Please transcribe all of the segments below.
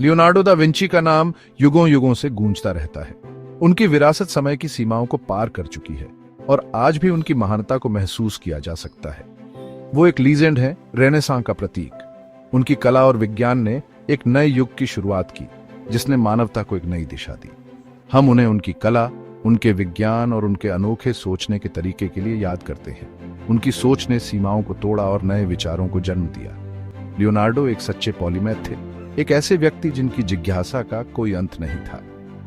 Leonardo da Vinci का नाम युगों युगों से गूंजता रहता है। उनकी विरासत समय की सीमाओं को पार कर चुकी है और आज भी उनकी महानता को महसूस किया जा सकता है। वो एक लीजेंड है, रेनेसां का प्रतीक। उनकी कला और विज्ञान ने एक नए युग की शुरुआत की, जिसने मानवता को एक नई दिशा दी। हम उन्हें उनकी कला, उनके विज्ञान और उनके अनोखे सोचने के तरीके के लिए याद करते हैं। उनकी सोच ने सीमाओं को तोड़ा और नए विचारों को जन्म दिया। लियोनार्डो एक सच्चे पॉलीमैथ थे, एक ऐसे व्यक्ति जिनकी जिज्ञासा का कोई अंत नहीं था।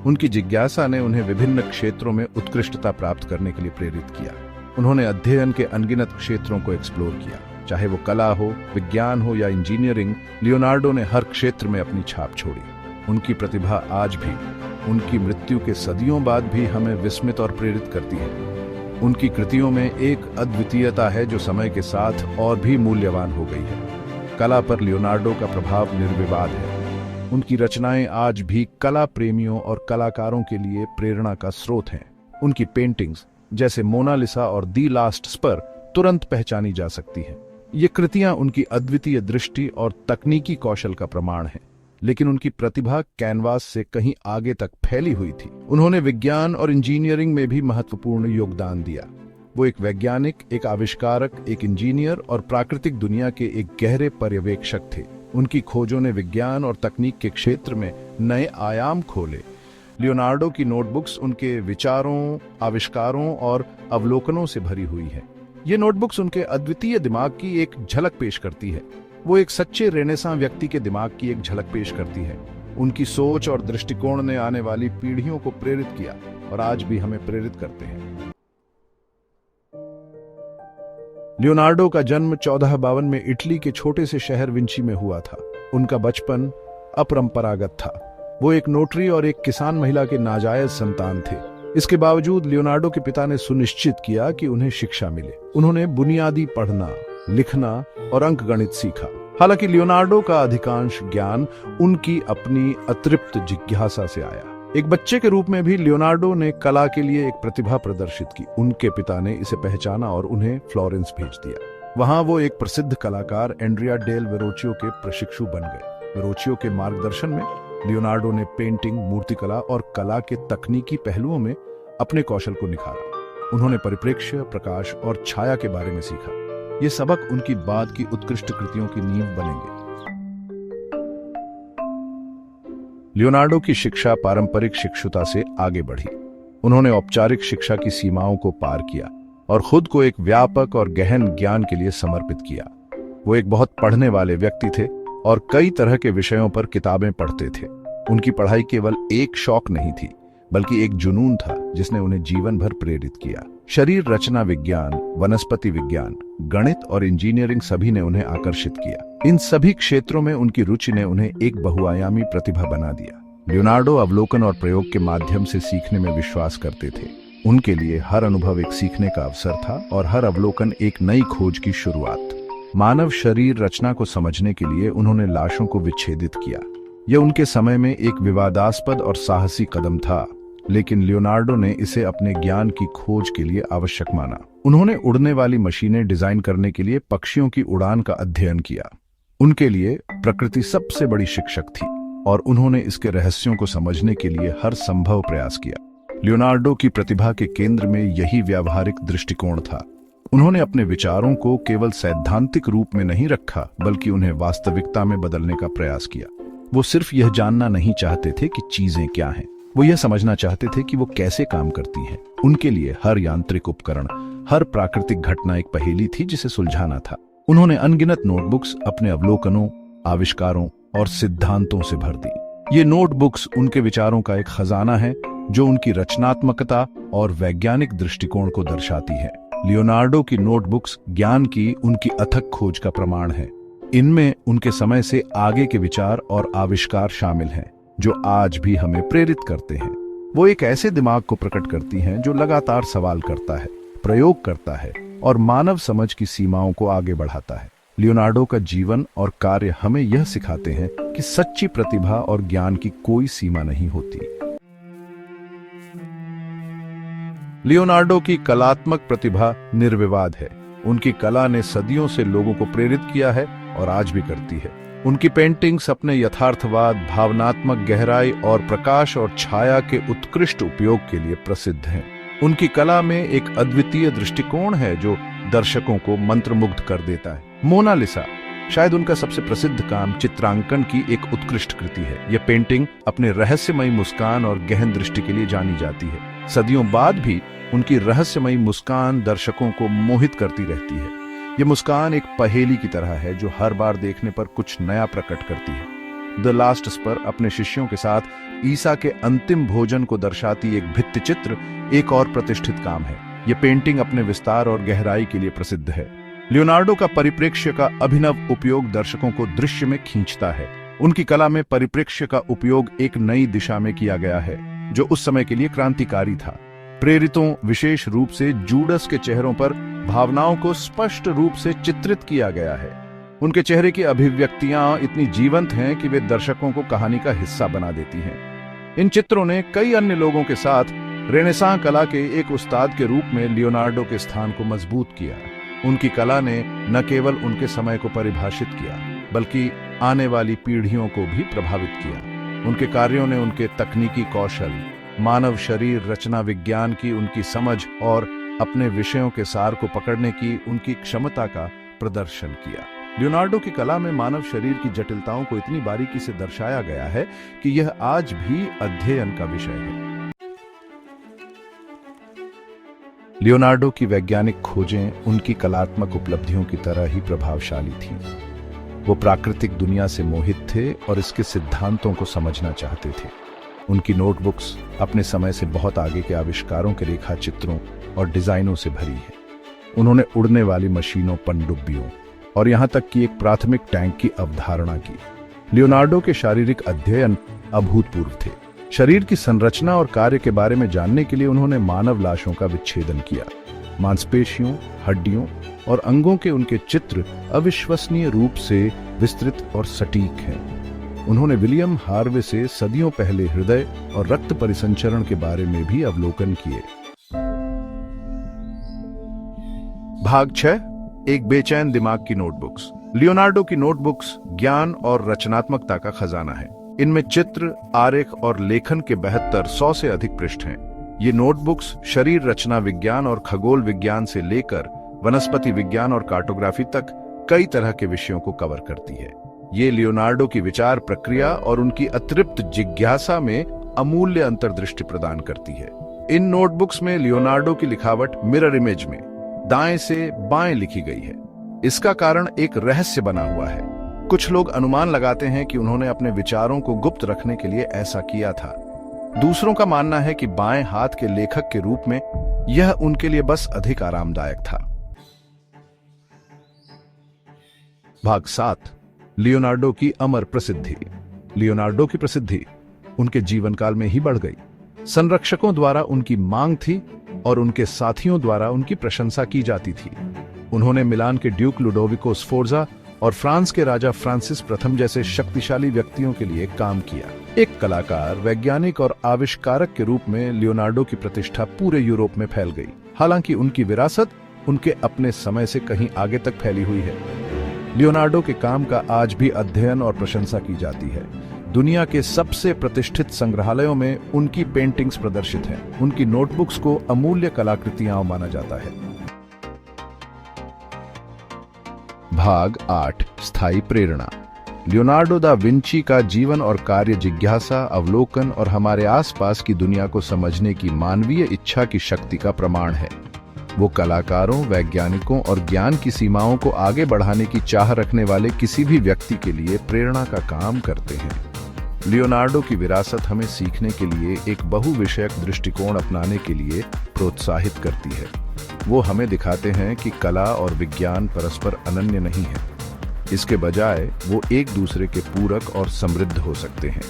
उनकी जिज्ञासा ने उन्हें विभिन्न क्षेत्रों में उत्कृष्टता प्राप्त करने के लिए प्रेरित किया। उन्होंने अध्ययन के अनगिनत क्षेत्रों को एक्सप्लोर किया, चाहे वो कला हो, विज्ञान हो या इंजीनियरिंग। लियोनार्डो ने हर क्षेत्र में अपनी छाप छोड़ी। उनकी प्रतिभा आज भी, उनकी मृत्यु के सदियों बाद भी हमें विस्मित और प्रेरित करती है। उनकी कृतियों में एक अद्वितीयता है जो समय के साथ और भी मूल्यवान हो गई है। कला पर लियोनार्डो का प्रभाव निर्विवाद है। उनकी रचनाएं आज भी कला प्रेमियों और कलाकारों के लिए प्रेरणा का स्रोत हैं। उनकी पेंटिंग्स जैसे मोनालिसा और दी लास्ट स्पर तुरंत पहचानी जा सकती हैं। ये कृतियां उनकी अद्वितीय दृष्टि और तकनीकी कौशल का प्रमाण हैं, लेकिन उनकी प्रतिभा कैनवास से कहीं आगे तक फैली हुई थी। उन्होंने विज्ञान और इंजीनियरिंग में भी महत्वपूर्ण योगदान दिया। वो एक वैज्ञानिक, एक आविष्कारक, एक इंजीनियर और प्राकृतिक दुनिया के एक गहरे पर्यवेक्षक थे। उनकी खोजों ने विज्ञान और तकनीक के क्षेत्र में नए आयाम खोले। लियोनार्डो की नोटबुक्स उनके विचारों, आविष्कारों और अवलोकनों से भरी हुई हैं। ये नोटबुक्स उनके अद्वितीय दिमाग की एक झलक पेश करती है। वो एक सच्चे रेनेसां व्यक्ति के दिमाग की एक झलक पेश करती है। उनकी सोच और दृष्टिकोण ने आने वाली पीढ़ियों को प्रेरित किया और आज भी हमें प्रेरित करते हैं। लियोनार्डो का जन्म 1452 में इटली के छोटे से शहर विंची में हुआ था। उनका बचपन अपरंपरागत था। वो एक नोटरी और एक किसान महिला के नाजायज संतान थे। इसके बावजूद लियोनार्डो के पिता ने सुनिश्चित किया कि उन्हें शिक्षा मिले। उन्होंने बुनियादी पढ़ना, लिखना और अंकगणित सीखा। हालांकि लियोनार्डो का अधिकांश ज्ञान उनकी अपनी अतृप्त जिज्ञासा से आया। एक बच्चे के रूप में भी लियोनार्डो ने कला के लिए एक प्रतिभा प्रदर्शित की। उनके पिता ने इसे पहचाना और उन्हें फ्लोरेंस भेज दिया। वहां वो एक प्रसिद्ध कलाकार एंड्रिया डेल वेरोचियो के प्रशिक्षु बन गए। वेरोचियो के मार्गदर्शन में लियोनार्डो ने पेंटिंग, मूर्तिकला और कला के तकनीकी पहलुओं में अपने कौशल को निखारा। उन्होंने परिप्रेक्ष्य, प्रकाश और छाया के बारे में सीखा। ये सबक उनकी बाद की उत्कृष्ट कृतियों की नींव बनेंगे। लियोनार्डो की शिक्षा पारंपरिक शिक्षुता से आगे बढ़ी। उन्होंने औपचारिक शिक्षा की सीमाओं को पार किया और खुद को एक व्यापक और गहन ज्ञान के लिए समर्पित किया। वो एक बहुत पढ़ने वाले व्यक्ति थे और कई तरह के विषयों पर किताबें पढ़ते थे। उनकी पढ़ाई केवल एक शौक नहीं थी, बल्कि एक जुनून था जिसने उन्हें जीवन भर प्रेरित किया। शरीर रचना विज्ञान, वनस्पति विज्ञान, गणित और इंजीनियरिंग सभी ने उन्हें आकर्षित किया। इन सभी क्षेत्रों में उनकी रुचि ने उन्हें एक बहुआयामी प्रतिभा बना दिया। लियोनार्डो अवलोकन और प्रयोग के माध्यम से सीखने में विश्वास करते थे। उनके लिए हर अनुभव एक सीखने का अवसर था और हर अवलोकन एक नई खोज की शुरुआत। मानव शरीर रचना को समझने के लिए उन्होंने लाशों को विच्छेदित किया। यह उनके समय में एक विवादास्पद और साहसी कदम था, लेकिन लियोनार्डो ने इसे अपने ज्ञान की खोज के लिए आवश्यक माना। उन्होंने उड़ने वाली मशीनें डिजाइन करने के लिए पक्षियों की उड़ान का अध्ययन किया। उनके लिए प्रकृति सबसे बड़ी शिक्षक थी और उन्होंने इसके रहस्यों को समझने के लिए हर संभव प्रयास किया। लियोनार्डो की प्रतिभा के केंद्र में यही व्यावहारिक दृष्टिकोण था। उन्होंने अपने विचारों को केवल सैद्धांतिक रूप में नहीं रखा, बल्कि उन्हें वास्तविकता में बदलने का प्रयास किया। वो सिर्फ यह जानना नहीं चाहते थे कि चीजें क्या हैं, वो यह समझना चाहते थे कि वो कैसे काम करती हैं। उनके लिए हर यांत्रिक उपकरण, हर प्राकृतिक घटना एक पहेली थी जिसे सुलझाना था। उन्होंने अनगिनत नोटबुक्स अपने अवलोकनों, आविष्कारों और सिद्धांतों से भर दी। ये नोटबुक्स उनके विचारों का एक खजाना है जो उनकी रचनात्मकता और वैज्ञानिक दृष्टिकोण को दर्शाती है। लियोनार्डो की नोटबुक्स ज्ञान की उनकी अथक खोज का प्रमाण है। इनमें उनके समय से आगे के विचार और आविष्कार शामिल हैं जो आज भी हमें प्रेरित करते हैं। वो एक ऐसे दिमाग को प्रकट करती हैं जो लगातार सवाल करता है, प्रयोग करता है और मानव समझ की सीमाओं को आगे बढ़ाता है। लियोनार्डो का जीवन और कार्य हमें यह सिखाते हैं कि सच्ची प्रतिभा और ज्ञान की कोई सीमा नहीं होती। लियोनार्डो की कलात्मक प्रतिभा निर्विवाद है। उनकी कला ने सदियों से लोगों को प्रेरित किया है और आज भी करती है। उनकी पेंटिंग्स अपने यथार्थवाद, भावनात्मक गहराई और प्रकाश और छाया के उत्कृष्ट उपयोग के लिए प्रसिद्ध हैं। उनकी कला में एक अद्वितीय दृष्टिकोण है जो दर्शकों को मंत्रमुग्ध कर देता है। मोनालिसा शायद उनका सबसे प्रसिद्ध काम चित्रांकन की एक उत्कृष्ट कृति है। यह पेंटिंग अपने रहस्यमयी मुस्कान और गहन दृष्टि के लिए जानी जाती है। सदियों बाद भी उनकी रहस्यमयी मुस्कान दर्शकों को मोहित करती रहती है। यह मुस्कान एक पहेली की तरह है जो हर बार देखने पर कुछ नया प्रकट करती है। द लास्ट सपर अपने शिष्यों के साथ ईसा के अंतिम भोजन को दर्शाती एक भित्ति चित्र एक और प्रतिष्ठित काम है। यह पेंटिंग अपने विस्तार और गहराई के लिए प्रसिद्ध है। लियोनार्डो का परिप्रेक्ष्य का अभिनव उपयोग दर्शकों को दृश्य में खींचता है। उनकी कला में परिप्रेक्ष्य का उपयोग एक नई दिशा में किया गया है जो उस समय के लिए क्रांतिकारी था। प्रेरितों, विशेष रूप से जूडस के चेहरों पर भावनाओं को स्पष्ट रूप से चित्रित किया गया है। उनके चेहरे की अभिव्यक्तियां इतनी जीवंत हैं कि वे दर्शकों को कहानी का हिस्सा बना देती हैं। इन चित्रों ने कई अन्य लोगों के साथ रेनेसां कला के एक उस्ताद के रूप में लियोनार्डो के स्थान को मजबूत किया। उनकी कला ने न केवल उनके समय को परिभाषित किया बल्कि आने वाली पीढ़ियों को भी प्रभावित किया। उनके कार्यों ने उनके तकनीकी कौशल, मानव शरीर रचना विज्ञान की उनकी समझ और अपने विषयों के सार को पकड़ने की उनकी क्षमता का प्रदर्शन किया। लियोनार्डो की कला में मानव शरीर की जटिलताओं को इतनी बारीकी से दर्शाया गया है कि यह आज भी अध्ययन का विषय है। लियोनार्डो की वैज्ञानिक खोजें उनकी कलात्मक उपलब्धियों की तरह ही प्रभावशाली थीं। वो प्राकृतिक दुनिया से मोहित थे और इसके सिद्धांतों को समझना चाहते थे। उनकी नोटबुक्स अपने समय से बहुत आगे के आविष्कारों के रेखा चित्रों और डिजाइनों से भरी है। उन्होंने उड़ने वाली मशीनों, पनडुब्बियों और यहां तक कि एक प्राथमिक टैंक की अवधारणा की। लियोनार्डो के शारीरिक अध्ययन अभूतपूर्व थे। शरीर की संरचना और कार्य के बारे में जानने के लिए उन्होंने मानव लाशों का विच्छेदन किया। मांसपेशियों, हड्डियों और अंगों के उनके चित्र अविश्वसनीय रूप से विस्तृत और सटीक हैं। उन्होंने विलियम हार्वे से सदियों पहले हृदय और रक्त परिसंचरण के बारे में भी अवलोकन किए। भाग 6, एक बेचैन दिमाग की नोटबुक्स। लियोनार्डो की नोटबुक्स ज्ञान और रचनात्मकता का खजाना है। इनमें चित्र, आरेख और लेखन के 7200 से अधिक पृष्ठ हैं। ये नोटबुक्स शरीर रचना विज्ञान और खगोल विज्ञान से लेकर वनस्पति विज्ञान और कार्टोग्राफी तक कई तरह के विषयों को कवर करती है। ये लियोनार्डो की विचार प्रक्रिया और उनकी अतृप्त जिज्ञासा में अमूल्य अंतर्दृष्टि प्रदान करती है। इन नोटबुक्स में लियोनार्डो की लिखावट मिरर इमेज में दाएं से बाएं लिखी गई है। इसका कारण एक रहस्य बना हुआ है। कुछ लोग अनुमान लगाते हैं कि उन्होंने अपने विचारों को गुप्त रखने के लिए ऐसा किया था। दूसरों का मानना है कि बाएं हाथ के लेखक के रूप में यह उनके लिए बस अधिक आरामदायक था। भाग 7, लियोनार्डो की अमर प्रसिद्धि। लियोनार्डो की प्रसिद्धि उनके जीवन काल में ही बढ़ गई। संरक्षकों द्वारा उनकी मांग थी और उनके साथियों द्वारा उनकी प्रशंसा की जाती थी। उन्होंने मिलान के ड्यूक लुडोविको स्फोर्जा और फ्रांस के राजा फ्रांसिस प्रथम जैसे शक्तिशाली व्यक्तियों के लिए काम किया। एक कलाकार, वैज्ञानिक और आविष्कारक के रूप में लियोनार्डो की प्रतिष्ठा पूरे यूरोप में फैल गई। हालांकि उनकी विरासत उनके अपने समय से कहीं आगे तक फैली हुई है। लियोनार्डो के काम का आज भी अध्ययन और प्रशंसा की जाती है। दुनिया के सबसे प्रतिष्ठित संग्रहालयों में उनकी पेंटिंग्स प्रदर्शित हैं। उनकी नोटबुक्स को अमूल्य कलाकृतियां माना जाता है। भाग 8, स्थायी प्रेरणा। लियोनार्डो दा विंची का जीवन और कार्य जिज्ञासा, अवलोकन और हमारे आसपास की दुनिया को समझने की मानवीय इच्छा की शक्ति का प्रमाण है। वो कलाकारों, वैज्ञानिकों और ज्ञान की सीमाओं को आगे बढ़ाने की चाह रखने वाले किसी भी व्यक्ति के लिए प्रेरणा का काम करते हैं। लियोनार्डो की विरासत हमें सीखने के लिए एक बहुविषयक दृष्टिकोण अपनाने के लिए प्रोत्साहित करती है। वो हमें दिखाते हैं कि कला और विज्ञान परस्पर अनन्य नहीं है। इसके बजाय वो एक दूसरे के पूरक और समृद्ध हो सकते हैं।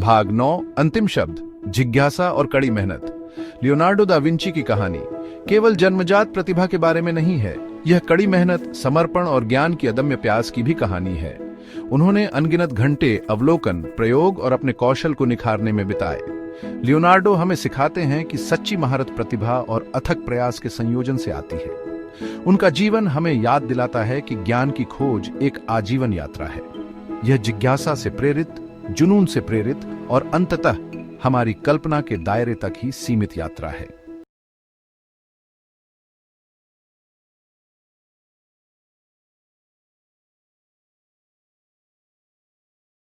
भाग 9, अंतिम शब्द, जिज्ञासा और कड़ी मेहनत। लियोनार्डो दा विंची की कहानी केवल जन्मजात प्रतिभा के बारे में नहीं है। यह कड़ी मेहनत, समर्पण और ज्ञान की अदम्य प्यास की भी कहानी है। उन्होंने अनगिनत घंटे अवलोकन, प्रयोग और अपने कौशल को निखारने में बिताए। लियोनार्डो हमें सिखाते हैं कि सच्ची महारत प्रतिभा और अथक प्रयास के संयोजन से आती है। उनका जीवन हमें याद दिलाता है कि ज्ञान की खोज एक आजीवन यात्रा है। यह जिज्ञासा से प्रेरित, जुनून से प्रेरित और अंततः हमारी कल्पना के दायरे तक ही सीमित यात्रा है।